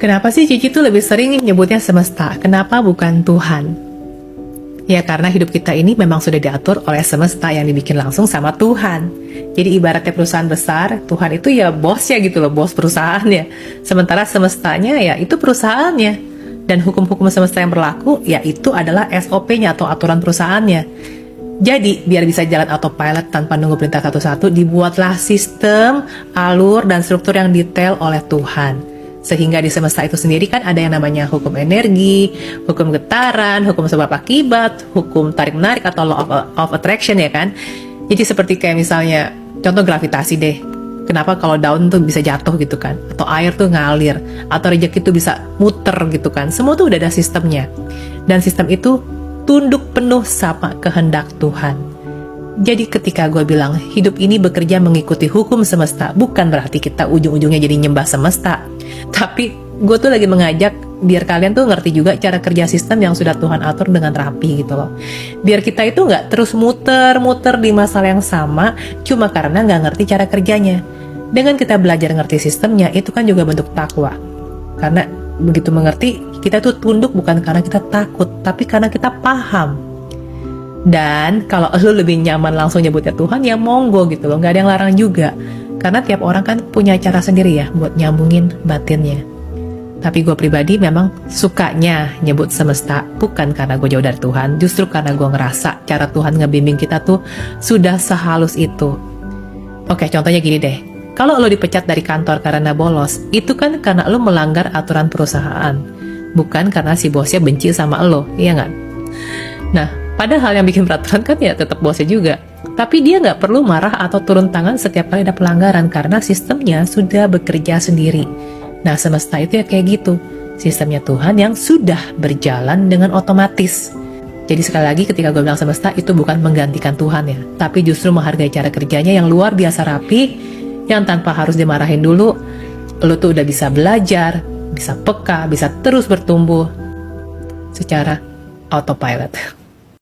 Kenapa sih Cici tuh lebih sering nyebutnya semesta? Kenapa bukan Tuhan? Ya karena hidup kita ini memang sudah diatur oleh semesta yang dibikin langsung sama Tuhan. Jadi ibaratnya perusahaan besar, Tuhan itu ya bosnya gitu loh, bos perusahaannya. Sementara semestanya ya itu perusahaannya. Dan hukum-hukum semesta yang berlaku ya itu adalah SOP-nya atau aturan perusahaannya. Jadi biar bisa jalan autopilot tanpa nunggu perintah satu-satu, dibuatlah sistem, alur, dan struktur yang detail oleh Tuhan. Sehingga di semesta itu sendiri kan ada yang namanya hukum energi, hukum getaran, hukum sebab akibat, hukum tarik-menarik atau law of attraction ya kan. Jadi seperti kayak misalnya, contoh gravitasi deh. Kenapa kalau daun tuh bisa jatuh gitu kan, atau air tuh ngalir, atau rejeki tuh bisa muter gitu kan. Semua tuh udah ada sistemnya. Dan sistem itu tunduk penuh sama kehendak Tuhan. Jadi ketika gue bilang hidup ini bekerja mengikuti hukum semesta, bukan berarti kita ujung-ujungnya jadi nyembah semesta. Tapi gue tuh lagi mengajak biar kalian tuh ngerti juga cara kerja sistem yang sudah Tuhan atur dengan rapi gitu loh. Biar kita itu nggak terus muter-muter di masalah yang sama cuma karena nggak ngerti cara kerjanya. Dengan kita belajar ngerti sistemnya, itu kan juga bentuk takwa. Karena begitu mengerti, kita tuh tunduk bukan karena kita takut, tapi karena kita paham. Dan kalau lu lebih nyaman langsung nyebutnya Tuhan, ya monggo gitu loh, nggak ada yang larang juga. Karena tiap orang kan punya cara sendiri ya buat nyambungin batinnya. Tapi gue pribadi memang sukanya nyebut semesta, bukan karena gue jauh dari Tuhan, justru karena gue ngerasa cara Tuhan ngebimbing kita tuh sudah sehalus itu. Oke, contohnya gini deh. Kalau lo dipecat dari kantor karena bolos, itu kan karena lo melanggar aturan perusahaan, bukan karena si bosnya benci sama lo, iya nggak? Nah, padahal yang bikin peraturan kan ya tetap bosnya juga. Tapi dia nggak perlu marah atau turun tangan setiap kali ada pelanggaran karena sistemnya sudah bekerja sendiri. Nah, semesta itu ya kayak gitu. Sistemnya Tuhan yang sudah berjalan dengan otomatis. Jadi sekali lagi ketika gue bilang semesta itu bukan menggantikan Tuhan ya, tapi justru menghargai cara kerjanya yang luar biasa rapi, yang tanpa harus dimarahin dulu, lo tuh udah bisa belajar, bisa peka, bisa terus bertumbuh secara autopilot.